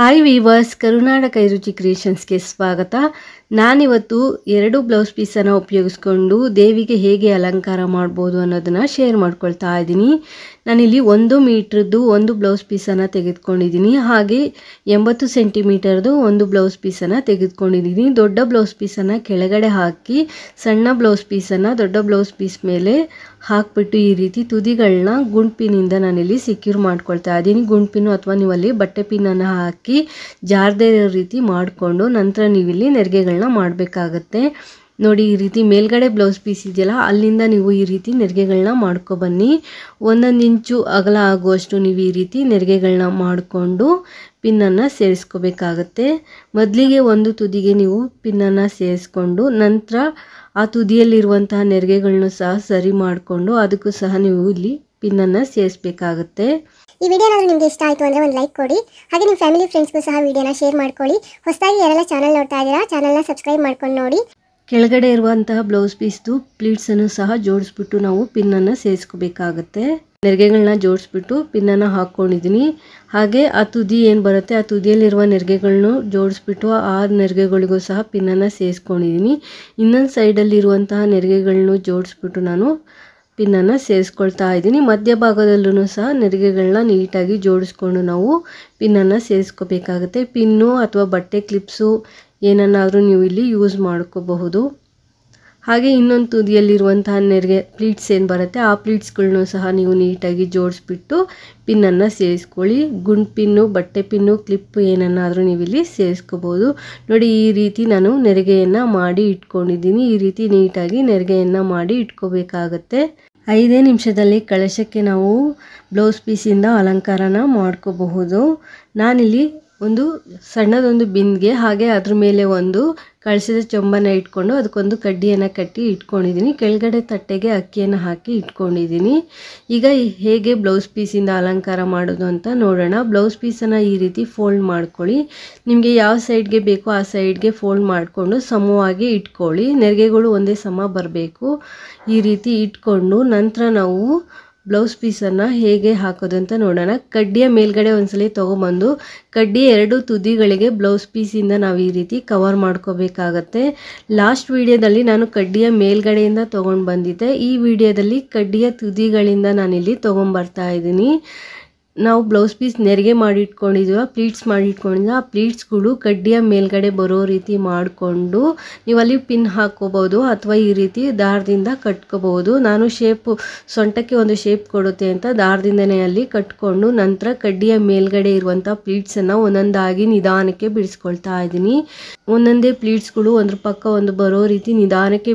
Hi viewers, ಕರುನಾಡ ಕೈರುಚಿ ಕ್ರಿಯೇಷನ್ಸ್ಗೆ ಸ್ವಾಗತ. ನಾನಿವತ್ತು 2 blouse ಪೀಸನ್ನು ಉಪಯೋಗಿಸ್ಕೊಂಡು ದೇವಿಗೆ ಹೇಗೆ ಅಲಂಕಾರ ಮಾಡ್ಬೋದು ಅನ್ನೋದನ್ನು ಶೇರ್ ಮಾಡ್ಕೊಳ್ತಾ ಇದ್ದೀನಿ. ನಾನಿಲ್ಲಿ 1 ಮೀಟ್ರದ್ದು ಒಂದು ಬ್ಲೌಸ್ ಪೀಸನ್ನು ತೆಗೆದುಕೊಂಡಿದ್ದೀನಿ. ಹಾಗೆ 80 ಸೆಂಟಿಮೀಟರ್ದು ಒಂದು ಬ್ಲೌಸ್ ಪೀಸನ್ನು ತೆಗೆದುಕೊಂಡಿದ್ದೀನಿ. ದೊಡ್ಡ ಬ್ಲೌಸ್ ಪೀಸನ್ನು ಕೆಳಗಡೆ ಹಾಕಿ ಸಣ್ಣ ಬ್ಲೌಸ್ ಪೀಸನ್ನು ದೊಡ್ಡ ಬ್ಲೌಸ್ ಪೀಸ್ ಮೇಲೆ ಹಾಕ್ಬಿಟ್ಟು ಈ ರೀತಿ ತುದಿಗಳನ್ನ ಗುಂಡ್ಪಿನಿಂದ ನಾನಿಲ್ಲಿ ಸೆಕ್ಯೂರ್ ಮಾಡ್ಕೊಳ್ತಾ ಇದ್ದೀನಿ. ಗುಂಡ್ಪಿನ್ನು ಅಥವಾ ನೀವಲ್ಲಿ ಬಟ್ಟೆ ಪಿನ್ನನ್ನು ಹಾಕಿ ಜಾರದೇ ಇರೋ ರೀತಿ ಮಾಡಿಕೊಂಡು ನಂತರ ನೀವಿಲ್ಲಿ ನೆರಿಗೆಗಳನ್ನ ಮಾಡಬೇಕಾಗತ್ತೆ. ನೋಡಿ, ಈ ರೀತಿ ಮೇಲ್ಗಡೆ ಬ್ಲೌಸ್ ಪೀಸ್ ಇದೆಯಲ್ಲ, ಅಲ್ಲಿಂದ ನೀವು ಈ ರೀತಿ ನೆರಿಗೆಗಳನ್ನ ಮಾಡ್ಕೊಬನ್ನಿ. 1 ಇಂಚು ಅಗಲ ಆಗುವಷ್ಟು ನೀವು ಈ ರೀತಿ ನೆರಿಗೆಗಳನ್ನ ಮಾಡಿಕೊಂಡು ಪಿನ್ನನ್ನು ಸೇರಿಸ್ಕೋಬೇಕಾಗತ್ತೆ. ಮೊದಲಿಗೆ ಒಂದು ತುದಿಗೆ ನೀವು ಪಿನ್ನನ್ನು ಸೇರಿಸ್ಕೊಂಡು ನಂತರ ಆ ತುದಿಯಲ್ಲಿರುವಂತಹ ನೆರಿಗೆಗಳನ್ನೂ ಸಹ ಸರಿ ಮಾಡಿಕೊಂಡು ಅದಕ್ಕೂ ಸಹ ನೀವು ಇಲ್ಲಿ ಪಿನ್ನನ್ನು ಸೇರಿಸಬೇಕಾಗತ್ತೆ. ಈ ವಿಡಿಯೋ ಏನಾದರೂ ನಿಮಗೆ ಇಷ್ಟ ಆಯಿತು ಅಂದರೆ ಒಂದು ಲೈಕ್ ಕೊಡಿ. ಹಾಗೆ ನಿಮ್ಮ ಫ್ಯಾಮಿಲಿ ಫ್ರೆಂಡ್ಸ್ಗೂ ಸಹ ವಿಡಿಯೋನ ಶೇರ್ ಮಾಡ್ಕೊಳ್ಳಿ. ಹೊಸದಾಗಿ ಯಾರೆಲ್ಲ ಚಾನಲ್ ನೋಡ್ತಾ ಇದ್ದೀರಾ ಚಾನಲ್ನ ಸಬ್ಸ್ಕ್ರೈಬ್ ಮಾಡ್ಕೊಂಡು ನೋಡಿ. ಕೆಳಗಡೆ ಇರುವಂತಹ ಬ್ಲೌಸ್ ಪೀಸ್ದು ಪ್ಲೀಟ್ಸನ್ನು ಸಹ ಜೋಡಿಸ್ಬಿಟ್ಟು ನಾವು ಪಿನ್ನನ್ನು ಸೇರಿಸ್ಕೋಬೇಕಾಗತ್ತೆ. ನೆರಿಗೆಗಳನ್ನ ಜೋಡಿಸ್ಬಿಟ್ಟು ಪಿನ್ನನ್ನು ಹಾಕ್ಕೊಂಡಿದ್ದೀನಿ. ಹಾಗೆ ಆ ತುದಿ ಏನು ಬರುತ್ತೆ ಆ ತುದಿಯಲ್ಲಿರುವ ನೆರಿಗೆಗಳನ್ನು ಜೋಡಿಸ್ಬಿಟ್ಟು ಆ ನೆರಿಗೆಗಳಿಗೂ ಸಹ ಪಿನ್ನನ್ನು ಸೇರಿಸ್ಕೊಂಡಿದ್ದೀನಿ. ಇನ್ನೊಂದು ಸೈಡಲ್ಲಿರುವಂತಹ ನೆರಿಗೆಗಳನ್ನು ಜೋಡಿಸ್ಬಿಟ್ಟು ನಾನು ಪಿನ್ನನ್ನು ಸೇರಿಸ್ಕೊಳ್ತಾ ಇದ್ದೀನಿ. ಮಧ್ಯಭಾಗದಲ್ಲೂ ಸಹ ನೆರಿಗೆಗಳನ್ನ ನೀಟಾಗಿ ಜೋಡಿಸ್ಕೊಂಡು ನಾವು ಪಿನ್ನನ್ನು ಸೇರಿಸ್ಕೋಬೇಕಾಗುತ್ತೆ. ಪಿನ್ನು ಅಥವಾ ಬಟ್ಟೆ ಕ್ಲಿಪ್ಸು ಏನನ್ನಾದರೂ ನೀವು ಇಲ್ಲಿ ಯೂಸ್ ಮಾಡ್ಕೋಬಹುದು. ಹಾಗೆ ಇನ್ನೊಂದು ತುದಿಯಲ್ಲಿರುವಂತಹ ನೆರಿಗೆ ಪ್ಲೀಟ್ಸ್ ಏನು ಬರುತ್ತೆ ಆ ಪ್ಲೀಟ್ಸ್ಗಳನ್ನೂ ಸಹ ನೀವು ನೀಟಾಗಿ ಜೋಡಿಸ್ಬಿಟ್ಟು ಪಿನ್ನನ್ನು ಸೇರಿಸ್ಕೊಳ್ಳಿ. ಗುಂಡು ಪಿನ್ನು, ಬಟ್ಟೆ ಪಿನ್ನು, ಕ್ಲಿಪ್ ಏನನ್ನಾದರೂ ನೀವು ಇಲ್ಲಿ ಸೇರಿಸ್ಕೋಬೋದು. ನೋಡಿ, ಈ ರೀತಿ ನಾನು ನೆರಿಗೆಯನ್ನು ಮಾಡಿ ಇಟ್ಕೊಂಡಿದ್ದೀನಿ. ಈ ರೀತಿ ನೀಟಾಗಿ ನೆರಿಗೆಯನ್ನು ಮಾಡಿ ಇಟ್ಕೋಬೇಕಾಗತ್ತೆ. 5 ನಿಮಿಷದಲ್ಲಿ ಕಳಶಕ್ಕೆ ನಾವು ಬ್ಲೌಸ್ ಪೀಸಿಂದ ಅಲಂಕಾರನ ಮಾಡ್ಕೋಬಹುದು. ನಾನಿಲ್ಲಿ ಒಂದು ಸಣ್ಣದೊಂದು ಬಿಂದಿಗೆ ಹಾಗೆ ಅದ್ರ ಮೇಲೆ ಒಂದು ಕಳಶದ ಚೊಂಬನ್ನು ಇಟ್ಕೊಂಡು ಅದಕ್ಕೊಂದು ಕಡ್ಡಿಯನ್ನು ಕಟ್ಟಿ ಇಟ್ಕೊಂಡಿದ್ದೀನಿ. ಕೆಳಗಡೆ ತಟ್ಟೆಗೆ ಅಕ್ಕಿಯನ್ನು ಹಾಕಿ ಇಟ್ಕೊಂಡಿದ್ದೀನಿ. ಈಗ ಹೇಗೆ ಬ್ಲೌಸ್ ಪೀಸಿಂದ ಅಲಂಕಾರ ಮಾಡೋದು ಅಂತ ನೋಡೋಣ. ಬ್ಲೌಸ್ ಪೀಸನ್ನು ಈ ರೀತಿ ಫೋಲ್ಡ್ ಮಾಡ್ಕೊಳ್ಳಿ. ನಿಮಗೆ ಯಾವ ಸೈಡ್ಗೆ ಬೇಕೋ ಆ ಸೈಡ್ಗೆ ಫೋಲ್ಡ್ ಮಾಡಿಕೊಂಡು ಸಮವಾಗಿ ಇಟ್ಕೊಳ್ಳಿ. ನೆರಿಗೆಗಳು ಒಂದೇ ಸಮ ಬರಬೇಕು. ಈ ರೀತಿ ಇಟ್ಕೊಂಡು ನಂತರ ನಾವು ಬ್ಲೌಸ್ ಪೀಸನ್ನು ಹೇಗೆ ಹಾಕೋದು ಅಂತ ನೋಡೋಣ. ಕಡ್ಡಿಯ ಮೇಲ್ಗಡೆ ಒಂದ್ಸಲಿ ತೊಗೊಂಬಂದು ಕಡ್ಡಿ 2 ತುದಿಗಳಿಗೆ ಬ್ಲೌಸ್ ಪೀಸಿಂದ ನಾವು ಈ ರೀತಿ ಕವರ್ ಮಾಡ್ಕೋಬೇಕಾಗತ್ತೆ. ಲಾಸ್ಟ್ ವಿಡಿಯೋದಲ್ಲಿ ನಾನು ಕಡ್ಡಿಯ ಮೇಲ್ಗಡೆಯಿಂದ ತೊಗೊಂಡು ಬಂದಿದ್ದೆ. ಈ ವಿಡಿಯೋದಲ್ಲಿ ಕಡ್ಡಿಯ ತುದಿಗಳಿಂದ ನಾನಿಲ್ಲಿ ತೊಗೊಂಬರ್ತಾ ಇದ್ದೀನಿ. ನಾವು ಬ್ಲೌಸ್ ಪೀಸ್ ನೆರಿಗೆ ಮಾಡಿ ಇಟ್ಕೊಂಡಿದ್ವಿ, ಪ್ಲೀಟ್ಸ್ ಮಾಡಿ ಇಟ್ಕೊಂಡಿದ್ವಿ. ಆ ಪ್ಲೀಟ್ಸ್ಗಳು ಕಡ್ಡಿಯ ಮೇಲ್ಗಡೆ ಬರೋ ರೀತಿ ಮಾಡಿಕೊಂಡು ನೀವಲ್ಲಿ ಪಿನ್ ಹಾಕ್ಕೋಬೋದು ಅಥವಾ ಈ ರೀತಿ ದಾರದಿಂದ ಕಟ್ಕೋಬಹುದು. ನಾನು ಸೊಂಟಕ್ಕೆ ಒಂದು ಶೇಪ್ ಕೊಡುತ್ತೆ ಅಂತ ದಾರದಿಂದನೇ ಅಲ್ಲಿ ಕಟ್ಕೊಂಡು ನಂತರ ಕಡ್ಡಿಯ ಮೇಲ್ಗಡೆ ಇರುವಂಥ ಪ್ಲೀಟ್ಸನ್ನು ಒಂದೊಂದಾಗಿ ನಿಧಾನಕ್ಕೆ ಬಿಡಿಸ್ಕೊಳ್ತಾ ಇದ್ದೀನಿ. ಒಂದೊಂದೇ ಪ್ಲೀಟ್ಸ್ಗಳು ಒಂದ್ರ ಪಕ್ಕ ಒಂದು ಬರೋ ರೀತಿ ನಿಧಾನಕ್ಕೆ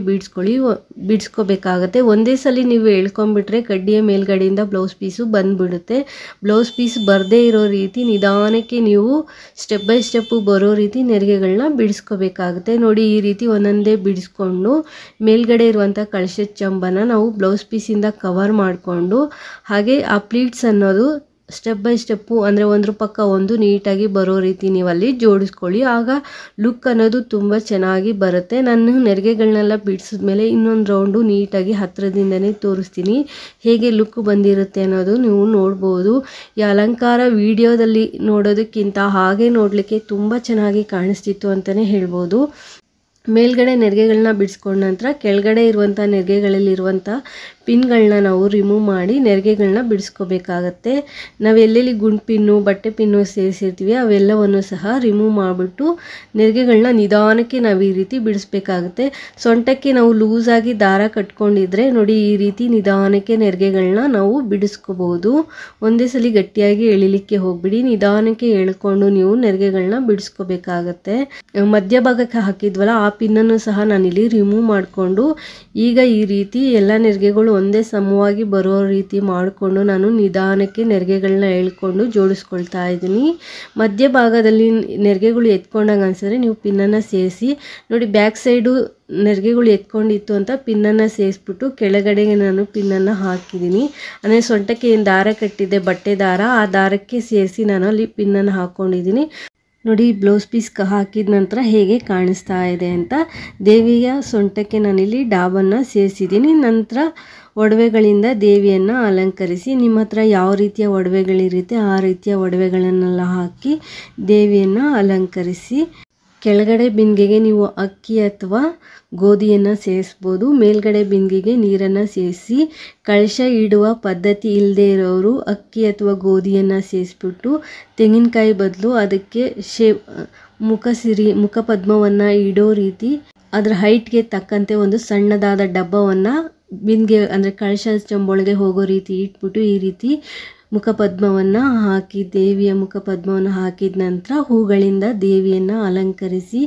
ಬಿಡಿಸ್ಕೋಬೇಕಾಗತ್ತೆ. ಒಂದೇ ಸಲ ನೀವು ಎಳ್ಕೊಂಡ್ಬಿಟ್ರೆ ಕಡ್ಡಿಯ ಮೇಲ್ಗಡೆಯಿಂದ ಬ್ಲೌಸ್ ಪೀಸು ಬಂದ್ಬಿಡುತ್ತೆ. ಬ್ಲೌಸ್ ಪೀಸ್ ಬರದೇ ಇರೋ ರೀತಿ ನಿಧಾನಕ್ಕೆ ನೀವು ಸ್ಟೆಪ್ ಬೈ ಸ್ಟೆಪ್ಪು ಬರೋ ರೀತಿ ನೆರಿಗೆಗಳನ್ನ ಬಿಡಿಸ್ಕೋಬೇಕಾಗುತ್ತೆ. ನೋಡಿ, ಈ ರೀತಿ ಒಂದೊಂದೇ ಬಿಡಿಸ್ಕೊಂಡು ಮೇಲ್ಗಡೆ ಇರುವಂಥ ಕಳಶದ ಚಂಬನ ನಾವು ಬ್ಲೌಸ್ ಪೀಸಿಂದ ಕವರ್ ಮಾಡಿಕೊಂಡು ಹಾಗೆ ಆ ಪ್ಲೀಟ್ಸ್ ಅನ್ನೋದು ಸ್ಟೆಪ್ ಬೈ ಸ್ಟೆಪ್ಪು ಅಂದರೆ ಒಂದ್ರ ಪಕ್ಕ ಒಂದು ನೀಟಾಗಿ ಬರೋ ರೀತಿ ನೀವಲ್ಲಿ ಜೋಡಿಸ್ಕೊಳ್ಳಿ. ಆಗ ಲುಕ್ ಅನ್ನೋದು ತುಂಬ ಚೆನ್ನಾಗಿ ಬರುತ್ತೆ. ನಾನು ನೆರಿಗೆಗಳನ್ನೆಲ್ಲ ಬಿಡಿಸಿದ್ಮೇಲೆ ಇನ್ನೊಂದು ರೌಂಡು ನೀಟಾಗಿ ಹತ್ತಿರದಿಂದನೇ ತೋರಿಸ್ತೀನಿ ಹೇಗೆ ಲುಕ್ ಬಂದಿರುತ್ತೆ ಅನ್ನೋದು ನೀವು ನೋಡ್ಬೋದು. ಈ ಅಲಂಕಾರ ವಿಡಿಯೋದಲ್ಲಿ ನೋಡೋದಕ್ಕಿಂತ ಹಾಗೆ ನೋಡಲಿಕ್ಕೆ ತುಂಬ ಚೆನ್ನಾಗಿ ಕಾಣಿಸ್ತಿತ್ತು ಅಂತಲೇ ಹೇಳ್ಬೋದು. ಮೇಲ್ಗಡೆ ನೆರಿಗೆಗಳನ್ನ ಬಿಡಿಸ್ಕೊಂಡ ನಂತರ ಕೆಳಗಡೆ ಇರುವಂಥ ನೆರಿಗೆಗಳಲ್ಲಿರುವಂಥ ಪಿನ್ಗಳನ್ನ ನಾವು ರಿಮೂವ್ ಮಾಡಿ ನೆರಿಗೆಗಳನ್ನ ಬಿಡಿಸ್ಕೋಬೇಕಾಗತ್ತೆ. ನಾವು ಎಲ್ಲೆಲ್ಲಿ ಗುಂಡು ಪಿನ್ನು, ಬಟ್ಟೆ ಪಿನ್ನು ಸೇರಿಸಿರ್ತೀವಿ ಅವೆಲ್ಲವನ್ನು ಸಹ ರಿಮೂವ್ ಮಾಡಿಬಿಟ್ಟು ನೆರಿಗೆಗಳನ್ನ ನಿಧಾನಕ್ಕೆ ನಾವು ಈ ರೀತಿ ಬಿಡಿಸ್ಬೇಕಾಗುತ್ತೆ. ಸೊಂಟಕ್ಕೆ ನಾವು ಲೂಸಾಗಿ ದಾರ ಕಟ್ಕೊಂಡಿದ್ರೆ ನೋಡಿ, ಈ ರೀತಿ ನಿಧಾನಕ್ಕೆ ನೆರಿಗೆಗಳನ್ನ ನಾವು ಬಿಡಿಸ್ಕೋಬಹುದು. ಒಂದೇ ಸಲ ಗಟ್ಟಿಯಾಗಿ ಎಳಿಲಿಕ್ಕೆ ಹೋಗ್ಬಿಡಿ, ನಿಧಾನಕ್ಕೆ ಎಳ್ಕೊಂಡು ನೀವು ನೆರಿಗೆಗಳನ್ನ ಬಿಡಿಸ್ಕೋಬೇಕಾಗತ್ತೆ. ಮಧ್ಯಭಾಗಕ್ಕೆ ಹಾಕಿದ್ವಲ್ಲ ಆ ಪಿನ್ನನ್ನು ಸಹ ನಾನಿಲ್ಲಿ ರಿಮೂವ್ ಮಾಡಿಕೊಂಡು ಈಗ ಈ ರೀತಿ ಎಲ್ಲ ನೆರಿಗೆಗಳು ಒಂದೇ ಸಮವಾಗಿ ಬರೋ ರೀತಿ ಮಾಡಿಕೊಂಡು ನಾನು ನಿಧಾನಕ್ಕೆ ನೆರಿಗೆಗಳನ್ನ ಎಳ್ಕೊಂಡು ಜೋಡಿಸ್ಕೊಳ್ತಾ ಇದ್ದೀನಿ. ಮಧ್ಯಭಾಗದಲ್ಲಿ ನೆರಿಗೆಗಳು ಎತ್ಕೊಂಡಂಗೆ ಅನಿಸಿದ್ರೆ ನೀವು ಪಿನ್ನನ್ನು ಸೇರಿಸಿ. ನೋಡಿ, ಬ್ಯಾಕ್ ಸೈಡು ನೆರಿಗೆಗಳು ಎತ್ಕೊಂಡಿತ್ತು ಅಂತ ಪಿನ್ನನ್ನು ಸೇರಿಸ್ಬಿಟ್ಟು ಕೆಳಗಡೆಗೆ ನಾನು ಪಿನ್ನನ್ನು ಹಾಕಿದ್ದೀನಿ. ಅಂದರೆ ಸೊಂಟಕ್ಕೆ ಏನು ದಾರ ಕಟ್ಟಿದ್ದೆ ಬಟ್ಟೆ ದಾರ, ಆ ದಾರಕ್ಕೆ ಸೇರಿಸಿ ನಾನು ಅಲ್ಲಿ ಪಿನ್ನನ್ನು ಹಾಕ್ಕೊಂಡಿದ್ದೀನಿ. ನೋಡಿ, ಬ್ಲೌಸ್ ಪೀಸ್ ಹಾಕಿದ ನಂತರ ಹೇಗೆ ಕಾಣಿಸ್ತಾ ಇದೆ ಅಂತ. ದೇವಿಯ ಸೊಂಟಕ್ಕೆ ನಾನಿಲ್ಲಿ ಡಾಬನ್ನು ಸೇರಿಸಿದ್ದೀನಿ. ನಂತರ ಒಡವೆಗಳಿಂದ ದೇವಿಯನ್ನು ಅಲಂಕರಿಸಿ. ನಿಮ್ಮ ಹತ್ರ ಯಾವ ರೀತಿಯ ಒಡವೆಗಳಿರುತ್ತೆ ಆ ರೀತಿಯ ಒಡವೆಗಳನ್ನೆಲ್ಲ ಹಾಕಿ ದೇವಿಯನ್ನು ಅಲಂಕರಿಸಿ. ಕೆಳಗಡೆ ಬಿಂದಿಗೆಗೆ ನೀವು ಅಕ್ಕಿ ಅಥವಾ ಗೋಧಿಯನ್ನು ಸೇರಿಸ್ಬೋದು. ಮೇಲ್ಗಡೆ ಬಿಂದಿಗೆಗೆ ನೀರನ್ನು ಸೇರಿಸಿ. ಕಳಶ ಇಡುವ ಪದ್ಧತಿ ಇಲ್ಲದೆ ಇರೋರು ಅಕ್ಕಿ ಅಥವಾ ಗೋಧಿಯನ್ನು ಸೇರಿಸ್ಬಿಟ್ಟು ತೆಂಗಿನಕಾಯಿ ಬದಲು ಅದಕ್ಕೆ ಮುಖಪದ್ಮವನ್ನು ಇಡೋ ರೀತಿ ಅದರ ಹೈಟ್ಗೆ ತಕ್ಕಂತೆ ಒಂದು ಸಣ್ಣದಾದ ಡಬ್ಬವನ್ನು ಬಿಂದಿಗೆ ಅಂದರೆ ಕಳಶ ಚಂಬೊಳಗೆ ಹೋಗೋ ರೀತಿ ಇಟ್ಬಿಟ್ಟು ಈ ರೀತಿ ಮುಖಪದ್ಮವನ್ನು ಹಾಕಿ ದೇವಿಯ ಮುಖಪದ್ಮವನ್ನು ಹಾಕಿದ ನಂತರ ಹೂಗಳಿಂದ ದೇವಿಯನ್ನು ಅಲಂಕರಿಸಿ.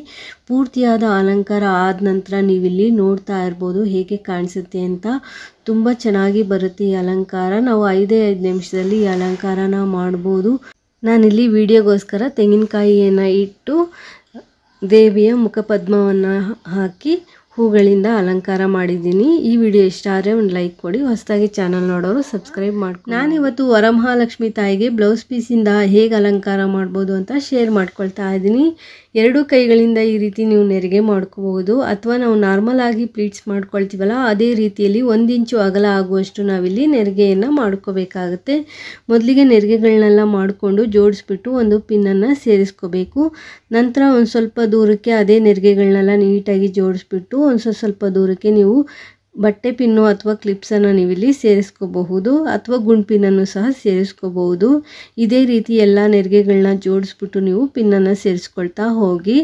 ಪೂರ್ತಿಯಾದ ಅಲಂಕಾರ ಆದ ನಂತರ ನೀವಿಲ್ಲಿ ನೋಡ್ತಾ ಇರ್ಬೋದು ಹೇಗೆ ಕಾಣಿಸುತ್ತೆ ಅಂತ. ತುಂಬ ಚೆನ್ನಾಗಿ ಬರುತ್ತೆ ಈ ಅಲಂಕಾರ. ನಾವು 5 ನಿಮಿಷದಲ್ಲಿ ಈ ಅಲಂಕಾರನ ಮಾಡ್ಬೋದು. ನಾನಿಲ್ಲಿ ವಿಡಿಯೋಗೋಸ್ಕರ ತೆಂಗಿನಕಾಯಿಯನ್ನು ಇಟ್ಟು ದೇವಿಯ ಮುಖಪದ್ಮವನ್ನು ಹಾಕಿ ಹೂಗಳಿಂದ ಅಲಂಕಾರ ಮಾಡಿದ್ದೀನಿ. ಈ ವಿಡಿಯೋ ಇಷ್ಟ ಆದರೆ ಒಂದು ಲೈಕ್ ಕೊಡಿ. ಹೊಸದಾಗಿ ಚಾನಲ್ ನೋಡೋರು ಸಬ್ಸ್ಕ್ರೈಬ್ ಮಾಡ್ಕೊಂಡು. ನಾನಿವತ್ತು ವರಮಹಾಲಕ್ಷ್ಮಿ ತಾಯಿಗೆ ಬ್ಲೌಸ್ ಪೀಸಿಂದ ಹೇಗೆ ಅಲಂಕಾರ ಮಾಡ್ಬೋದು ಅಂತ ಶೇರ್ ಮಾಡ್ಕೊಳ್ತಾ ಇದ್ದೀನಿ. 2 ಕೈಗಳಿಂದ ಈ ರೀತಿ ನೀವು ನೆರಿಗೆ ಮಾಡ್ಕೋಬಹುದು, ಅಥವಾ ನಾವು ನಾರ್ಮಲ್ ಆಗಿ ಪ್ಲೀಟ್ಸ್ ಮಾಡ್ಕೊಳ್ತೀವಲ್ಲ ಅದೇ ರೀತಿಯಲ್ಲಿ 1 ಇಂಚು ಅಗಲ ಆಗುವಷ್ಟು ನಾವಿಲ್ಲಿ ನೆರಿಗೆಯನ್ನು ಮಾಡ್ಕೋಬೇಕಾಗುತ್ತೆ. ಮೊದಲಿಗೆ ನೆರಿಗೆಗಳನ್ನೆಲ್ಲ ಮಾಡಿಕೊಂಡು ಜೋಡಿಸ್ಬಿಟ್ಟು ಒಂದು ಪಿನ್ನನ್ನು ಸೇರಿಸ್ಕೋಬೇಕು. ನಂತರ ಒಂದು ಸ್ವಲ್ಪ ದೂರಕ್ಕೆ ಅದೇ ನೆರಿಗೆಗಳನ್ನೆಲ್ಲ ನೀಟಾಗಿ ಜೋಡಿಸ್ಬಿಟ್ಟು ಒಂದು ಸ್ವಲ್ಪ ದೂರಕ್ಕೆ ನೀವು ಬಟ್ಟೆ ಪಿನ್ನು ಅಥವಾ ಕ್ಲಿಪ್ಸನ್ನು ನೀವಿಲ್ಲಿ ಸೇರಿಸ್ಕೋಬಹುದು, ಅಥವಾ ಗುಂಡ್ಪಿನನ್ನು ಸಹ ಸೇರಿಸ್ಕೋಬಹುದು. ಇದೇ ರೀತಿ ಎಲ್ಲ ನೆರಿಗೆಗಳನ್ನ ಜೋಡಿಸ್ಬಿಟ್ಟು ನೀವು ಪಿನ್ನನ್ನು ಸೇರಿಸ್ಕೊಳ್ತಾ ಹೋಗಿ.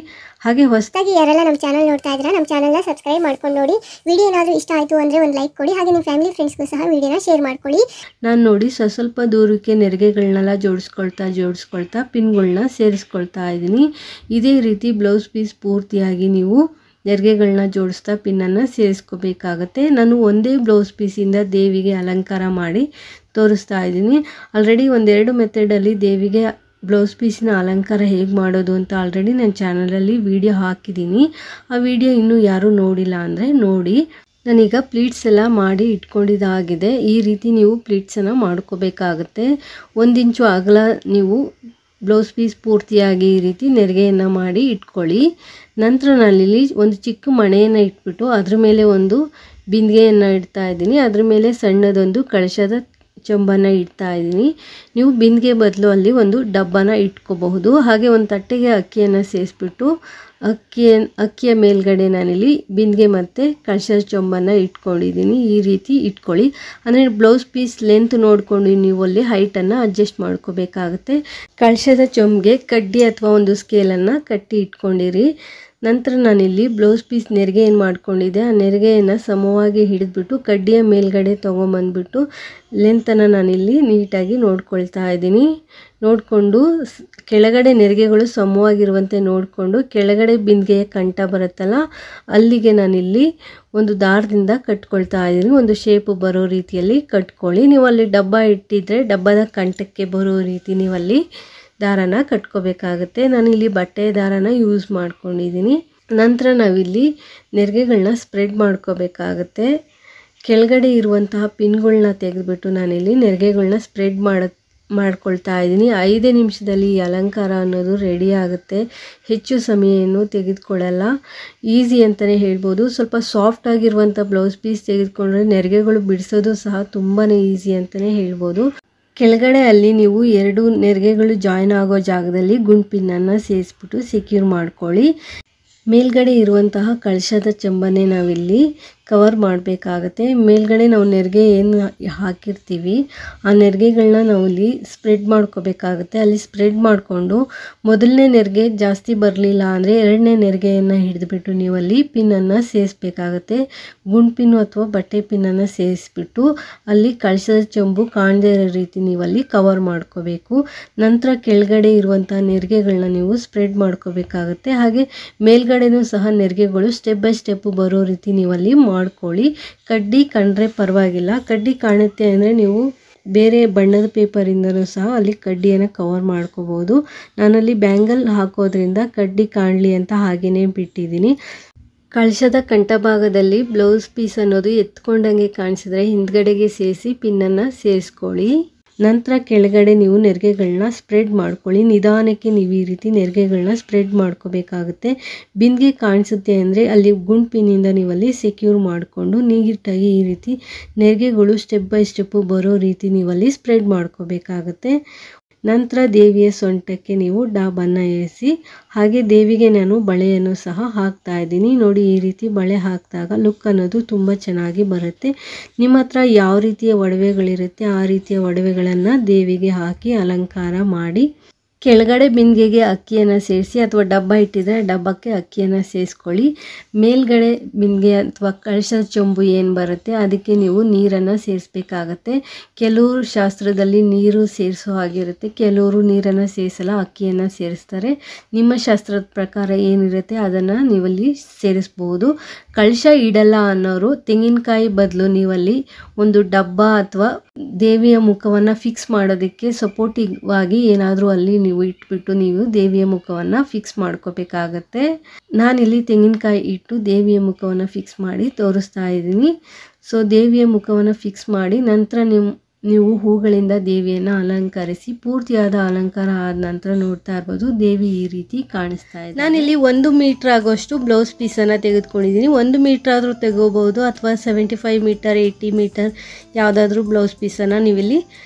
ಹಾಗೆ ಹೊಸದಾಗಿ ಯಾರೆಲ್ಲ ನಮ್ಮ ಚಾನಲ್ ನೋಡ್ತಾ ಇದ್ದೀರಾ ನಮ್ಮ ಚಾನಲ್ನ ಸಬ್ಸ್ಕ್ರೈಬ್ ಮಾಡ್ಕೊಂಡು ನೋಡಿ. ವಿಡಿಯೋ ಏನಾದರೂ ಇಷ್ಟ ಆಯಿತು ಅಂದರೆ ಒಂದು ಲೈಕ್ ಕೊಡಿ. ಹಾಗೆ ನಿಮ್ಮ ಫ್ಯಾಮಿಲಿ ಫ್ರೆಂಡ್ಸ್ಗೂ ಸಹ ವಿಡಿಯೋನ ಶೇರ್ ಮಾಡ್ಕೊಳ್ಳಿ. ನಾನು ನೋಡಿ ಸ್ವಲ್ಪ ದೂರಕ್ಕೆ ನೆರಿಗೆಗಳನ್ನೆಲ್ಲ ಜೋಡಿಸ್ಕೊಳ್ತಾ ಪಿನ್ಗಳನ್ನ ಸೇರಿಸ್ಕೊಳ್ತಾ ಇದ್ದೀನಿ. ಇದೇ ರೀತಿ ಬ್ಲೌಸ್ ಪೀಸ್ ಪೂರ್ತಿಯಾಗಿ ನೀವು ನೆರಿಗೆಗಳನ್ನ ಜೋಡಿಸ್ತಾ ಪಿನ್ನನ್ನು ಸೇರಿಸ್ಕೋಬೇಕಾಗತ್ತೆ. ನಾನು ಒಂದೇ ಬ್ಲೌಸ್ ಪೀಸಿಂದ ದೇವಿಗೆ ಅಲಂಕಾರ ಮಾಡಿ ತೋರಿಸ್ತಾ ಇದ್ದೀನಿ. ಆಲ್ರೆಡಿ 1-2 ಮೆಥಡಲ್ಲಿ ದೇವಿಗೆ ಬ್ಲೌಸ್ ಪೀಸಿನ ಅಲಂಕಾರ ಹೇಗೆ ಮಾಡೋದು ಅಂತ ಆಲ್ರೆಡಿ ನನ್ನ ಚಾನಲಲ್ಲಿ ವಿಡಿಯೋ ಹಾಕಿದ್ದೀನಿ. ಆ ವಿಡಿಯೋ ಇನ್ನೂ ಯಾರೂ ನೋಡಿಲ್ಲ ಅಂದರೆ ನೋಡಿ. ನಾನೀಗ ಪ್ಲೀಟ್ಸ್ ಎಲ್ಲ ಮಾಡಿ ಇಟ್ಕೊಂಡಿದ್ದಾಗಿದೆ. ಈ ರೀತಿ ನೀವು ಪ್ಲೀಟ್ಸನ್ನು ಮಾಡ್ಕೋಬೇಕಾಗತ್ತೆ. 1 ಇಂಚು ಅಗಲ ನೀವು ಬ್ಲೌಸ್ ಪೀಸ್ ಪೂರ್ತಿಯಾಗಿ ಈ ರೀತಿ ನೆರಿಗೆಯನ್ನು ಮಾಡಿ ಇಟ್ಕೊಳ್ಳಿ. ನಂತರ ನಾನಿಲ್ಲಿ ಒಂದು ಚಿಕ್ಕ ಮಣೆಯನ್ನು ಇಟ್ಬಿಟ್ಟು ಅದ್ರ ಮೇಲೆ ಒಂದು ಬಿಂದಿಗೆಯನ್ನು ಇಡ್ತಾ ಇದ್ದೀನಿ. ಅದ್ರ ಮೇಲೆ ಸಣ್ಣದೊಂದು ಕಳಶದ ಚೊಂಬನ್ನು ಇಡ್ತಾ ಇದ್ದೀನಿ. ನೀವು ಬಿಂದಿಗೆ ಬದಲು ಅಲ್ಲಿ ಒಂದು ಡಬ್ಬನ ಇಟ್ಕೋಬಹುದು. ಹಾಗೆ ಒಂದು ತಟ್ಟೆಗೆ ಅಕ್ಕಿಯನ್ನು ಸೇರಿಸ್ಬಿಟ್ಟು ಅಕ್ಕಿಯ ಮೇಲ್ಗಡೆ ನಾನಿಲ್ಲಿ ಬಿಂದಿಗೆ ಮತ್ತು ಕಳಶದ ಚೊಂಬನ್ನು ಇಟ್ಕೊಂಡಿದ್ದೀನಿ. ಈ ರೀತಿ ಇಟ್ಕೊಳ್ಳಿ. ಅಂದರೆ ಬ್ಲೌಸ್ ಪೀಸ್ ಲೆಂತ್ ನೋಡಿಕೊಂಡು ನೀವು ಅಲ್ಲಿ ಹೈಟನ್ನು ಅಡ್ಜಸ್ಟ್ ಮಾಡ್ಕೋಬೇಕಾಗುತ್ತೆ. ಕಳಶದ ಚೊಂಬಿಗೆ ಕಡ್ಡಿ ಅಥವಾ ಒಂದು ಸ್ಕೇಲನ್ನು ಕಟ್ಟಿ ಇಟ್ಕೊಂಡಿರಿ. ನಂತರ ನಾನಿಲ್ಲಿ ಬ್ಲೌಸ್ ಪೀಸ್ ನೆರಿಗೆ ಏನು ಮಾಡ್ಕೊಂಡಿದ್ದೆ ಆ ನೆರಿಗೆಯನ್ನು ಸಮವಾಗಿ ಹಿಡಿದ್ಬಿಟ್ಟು ಕಡ್ಡಿಯ ಮೇಲ್ಗಡೆ ತೊಗೊಂಬಂದ್ಬಿಟ್ಟು ಲೆಂತನ್ನು ನಾನಿಲ್ಲಿ ನೀಟಾಗಿ ನೋಡ್ಕೊಳ್ತಾ ಇದ್ದೀನಿ. ನೋಡಿಕೊಂಡು ಕೆಳಗಡೆ ನೆರಿಗೆಗಳು ಸಮವಾಗಿರುವಂತೆ ನೋಡಿಕೊಂಡು ಕೆಳಗಡೆ ಬಿಂದಿಗೆಯ ಕಂಠ ಬರುತ್ತಲ್ಲ ಅಲ್ಲಿಗೆ ನಾನಿಲ್ಲಿ ಒಂದು ದಾರದಿಂದ ಕಟ್ಕೊಳ್ತಾ ಇದ್ದೀನಿ. ಒಂದು ಶೇಪು ಬರೋ ರೀತಿಯಲ್ಲಿ ಕಟ್ಕೊಳ್ಳಿ. ನೀವು ಅಲ್ಲಿ ಡಬ್ಬ ಇಟ್ಟಿದ್ರೆ ಡಬ್ಬದ ಕಂಠಕ್ಕೆ ಬರೋ ರೀತಿ ನೀವಲ್ಲಿ ದಾರನ ಕಟ್ಕೋಬೇಕಾಗುತ್ತೆ. ನಾನಿಲ್ಲಿ ಬಟ್ಟೆಯ ದಾರನ ಯೂಸ್ ಮಾಡ್ಕೊಂಡಿದ್ದೀನಿ. ನಂತರ ನಾವಿಲ್ಲಿ ನೆರಿಗೆಗಳನ್ನ ಸ್ಪ್ರೆಡ್ ಮಾಡ್ಕೋಬೇಕಾಗತ್ತೆ. ಕೆಳಗಡೆ ಇರುವಂತಹ ಪಿನ್ಗಳನ್ನ ತೆಗೆದುಬಿಟ್ಟು ನಾನಿಲ್ಲಿ ನೆರಿಗೆಗಳನ್ನ ಸ್ಪ್ರೆಡ್ ಮಾಡ್ಕೊಳ್ತಾ ಇದ್ದೀನಿ. 5 ನಿಮಿಷದಲ್ಲಿ ಈ ಅಲಂಕಾರ ಅನ್ನೋದು ರೆಡಿ ಆಗುತ್ತೆ. ಹೆಚ್ಚು ಸಮಯವನ್ನು ತೆಗೆದುಕೊಳ್ಳಲ್ಲ. ಈಸಿ ಅಂತಲೇ ಹೇಳ್ಬೋದು. ಸ್ವಲ್ಪ ಸಾಫ್ಟ್ ಆಗಿರುವಂಥ ಬ್ಲೌಸ್ ಪೀಸ್ ತೆಗೆದುಕೊಂಡ್ರೆ ನೆರಿಗೆಗಳು ಬಿಡಿಸೋದು ಸಹ ತುಂಬಾ ಈಸಿ ಅಂತಲೇ ಹೇಳ್ಬೋದು. ಕೆಳಗಡೆ ಅಲ್ಲಿ ನೀವು 2 ನೆರಿಗೆಗಳು ಜಾಯಿನ್ ಆಗೋ ಜಾಗದಲ್ಲಿ ಗುಂಡ್ಪಿನ್ನನ್ನು ಸೇರಿಸ್ಬಿಟ್ಟು ಸೆಕ್ಯೂರ್ ಮಾಡ್ಕೊಳ್ಳಿ. ಮೇಲ್ಗಡೆ ಇರುವಂತಹ ಕಳಶದ ಚಂಬನೆ ನಾವಿಲ್ಲಿ ಕವರ್ ಮಾಡಬೇಕಾಗತ್ತೆ. ಮೇಲ್ಗಡೆ ನಾವು ನೆರಿಗೆ ಏನು ಹಾಕಿರ್ತೀವಿ ಆ ನೆರಿಗೆಗಳನ್ನ ನಾವು ಇಲ್ಲಿ ಸ್ಪ್ರೆಡ್ ಮಾಡ್ಕೋಬೇಕಾಗತ್ತೆ. ಅಲ್ಲಿ ಸ್ಪ್ರೆಡ್ ಮಾಡಿಕೊಂಡು ಮೊದಲನೇ ನೆರಿಗೆ ಜಾಸ್ತಿ ಬರಲಿಲ್ಲ ಅಂದರೆ 2ನೇ ನೆರಿಗೆಯನ್ನು ಹಿಡಿದುಬಿಟ್ಟು ನೀವು ಅಲ್ಲಿ ಪಿನ್ನನ್ನು ಸೇರಿಸ್ಬೇಕಾಗತ್ತೆ. ಗುಂಡು ಪಿನ್ನು ಅಥವಾ ಬಟ್ಟೆ ಪಿನ್ನನ್ನು ಸೇರಿಸ್ಬಿಟ್ಟು ಅಲ್ಲಿ ಕಳಶದ ಚಂಬು ಕಾಣದೇ ಇರೋ ರೀತಿ ನೀವಲ್ಲಿ ಕವರ್ ಮಾಡ್ಕೋಬೇಕು. ನಂತರ ಕೆಳಗಡೆ ಇರುವಂಥ ನೆರಿಗೆಗಳನ್ನ ನೀವು ಸ್ಪ್ರೆಡ್ ಮಾಡ್ಕೋಬೇಕಾಗತ್ತೆ. ಹಾಗೆ ಮೇಲ್ಗಡೆನೂ ಸಹ ನೆರಿಗೆಗಳು ಸ್ಟೆಪ್ ಬೈ ಸ್ಟೆಪ್ಪು ಬರೋ ರೀತಿ ನೀವಲ್ಲಿ ಮಾಡ್ಕೊಳ್ಳಿ. ಕಡ್ಡಿ ಕಂಡ್ರೆ ಪರವಾಗಿಲ್ಲ. ಕಡ್ಡಿ ಕಾಣುತ್ತೆ ಅಂದರೆ ನೀವು ಬೇರೆ ಬಣ್ಣದ ಪೇಪರಿಂದನೂ ಸಹ ಅಲ್ಲಿ ಕಡ್ಡಿಯನ್ನು ಕವರ್ ಮಾಡ್ಕೋಬೋದು. ನಾನಲ್ಲಿ ಬ್ಯಾಂಗಲ್ ಹಾಕೋದ್ರಿಂದ ಕಡ್ಡಿ ಕಾಣಲಿ ಅಂತ ಹಾಗೆಯೇ ಬಿಟ್ಟಿದ್ದೀನಿ. ಕಳಶದ ಕಂಠಭಾಗದಲ್ಲಿ ಬ್ಲೌಸ್ ಪೀಸ್ ಅನ್ನೋದು ಎತ್ಕೊಂಡಂಗೆ ಕಾಣಿಸಿದ್ರೆ ಹಿಂದ್ಗಡೆಗೆ ಸೇರಿಸಿ ಪಿನ್ನನ್ನು ಸೇರಿಸ್ಕೊಳ್ಳಿ. ನಂತರ ಕೆಳಗಡೆ ನೀವು ನೆರಿಗೆಗಳನ್ನ ಸ್ಪ್ರೆಡ್ ಮಾಡ್ಕೊಳ್ಳಿ. ನಿಧಾನಕ್ಕೆ ನೀವು ಈ ರೀತಿ ನೆರಿಗೆಗಳನ್ನ ಸ್ಪ್ರೆಡ್ ಮಾಡ್ಕೋಬೇಕಾಗುತ್ತೆ. ಬಿಂದಿಗೆ ಕಾಣಿಸುತ್ತೆ ಅಂದರೆ ಅಲ್ಲಿ ಗುಂಪಿನಿಂದ ನೀವಲ್ಲಿ ಸೆಕ್ಯೂರ್ ಮಾಡಿಕೊಂಡು ನೀಟಾಗಿ ಈ ರೀತಿ ನೆರಿಗೆಗಳು ಸ್ಟೆಪ್ ಬೈ ಸ್ಟೆಪ್ಪು ಬರೋ ರೀತಿ ನೀವಲ್ಲಿ ಸ್ಪ್ರೆಡ್ ಮಾಡ್ಕೋಬೇಕಾಗುತ್ತೆ. ನಂತರ ದೇವಿಯ ಸೊಂಟಕ್ಕೆ ನೀವು ಡಾಬನ್ನು ಇರಿಸಿ, ಹಾಗೆ ದೇವಿಗೆ ನಾನು ಬಳೆಯನ್ನು ಸಹ ಹಾಕ್ತಾ ಇದ್ದೀನಿ. ನೋಡಿ, ಈ ರೀತಿ ಬಳೆ ಹಾಕಿದಾಗ ಲುಕ್ ಅನ್ನೋದು ತುಂಬ ಚೆನ್ನಾಗಿ ಬರುತ್ತೆ. ನಿಮ್ಮ ಹತ್ರ ಯಾವ ರೀತಿಯ ಒಡವೆಗಳಿರುತ್ತೆ ಆ ರೀತಿಯ ಒಡವೆಗಳನ್ನು ದೇವಿಗೆ ಹಾಕಿ ಅಲಂಕಾರ ಮಾಡಿ. ಕೆಳಗಡೆ ಬಿಂದಿಗೆಗೆ ಅಕ್ಕಿಯನ್ನು ಸೇರಿಸಿ ಅಥವಾ ಡಬ್ಬ ಇಟ್ಟಿದ್ರೆ ಡಬ್ಬಕ್ಕೆ ಅಕ್ಕಿಯನ್ನು ಸೇರಿಸ್ಕೊಳ್ಳಿ. ಮೇಲ್ಗಡೆ ಬಿಂದಿಗೆ ಅಥವಾ ಕಳಶದ ಚೊಂಬು ಏನು ಬರುತ್ತೆ ಅದಕ್ಕೆ ನೀವು ನೀರನ್ನು ಸೇರಿಸ್ಬೇಕಾಗತ್ತೆ. ಕೆಲವರು ಶಾಸ್ತ್ರದಲ್ಲಿ ನೀರು ಸೇರಿಸೋ ಹಾಗಿರುತ್ತೆ, ಕೆಲವರು ನೀರನ್ನು ಸೇರಿಸಲ್ಲ, ಅಕ್ಕಿಯನ್ನು ಸೇರಿಸ್ತಾರೆ. ನಿಮ್ಮ ಶಾಸ್ತ್ರದ ಪ್ರಕಾರ ಏನಿರುತ್ತೆ ಅದನ್ನು ನೀವಲ್ಲಿ ಸೇರಿಸ್ಬೋದು. ಕಳಶ ಇಡಲ್ಲ ಅನ್ನೋರು ತೆಂಗಿನಕಾಯಿ ಬದಲು ನೀವಲ್ಲಿ ಒಂದು ಡಬ್ಬ ಅಥವಾ ದೇವಿಯ ಮುಖವನ್ನು ಫಿಕ್ಸ್ ಮಾಡೋದಕ್ಕೆ ಸಪೋರ್ಟಿವ್ ಆಗಿ ಏನಾದರೂ ಅಲ್ಲಿ ನೀವು ಇಟ್ಬಿಟ್ಟು ನೀವು ದೇವಿಯ ಮುಖವನ್ನು ಫಿಕ್ಸ್ ಮಾಡ್ಕೋಬೇಕಾಗತ್ತೆ. ನಾನಿಲ್ಲಿ ತೆಂಗಿನಕಾಯಿ ಇಟ್ಟು ದೇವಿಯ ಮುಖವನ್ನು ಫಿಕ್ಸ್ ಮಾಡಿ ತೋರಿಸ್ತಾ ಇದ್ದೀನಿ. ಸೊ ದೇವಿಯ ಮುಖವನ್ನು ಫಿಕ್ಸ್ ಮಾಡಿ ನಂತರ ನೀವು ಹೂಗಳಿಂದ ದೇವಿಯನ್ನು ಅಲಂಕರಿಸಿ ಪೂರ್ತಿಯಾದ ಅಲಂಕಾರ ಆದ ನಂತರ ನೋಡ್ತಾ ಇರ್ಬೋದು ದೇವಿ ಈ ರೀತಿ ಕಾಣಿಸ್ತಾ ಇದೆ. ನಾನಿಲ್ಲಿ 1 ಮೀಟರ್ ಆಗೋಷ್ಟು ಬ್ಲೌಸ್ ಪೀಸನ್ನು ತೆಗೆದುಕೊಂಡಿದ್ದೀನಿ. 1 ಮೀಟರ್ ಆದರೂ ತಗೋಬಹುದು ಅಥವಾ 75 ಮೀಟರ್ 80 ಮೀಟರ್ ಯಾವುದಾದ್ರೂ ಬ್ಲೌಸ್ ಪೀಸನ್ನು ನೀವಿಲ್ಲಿ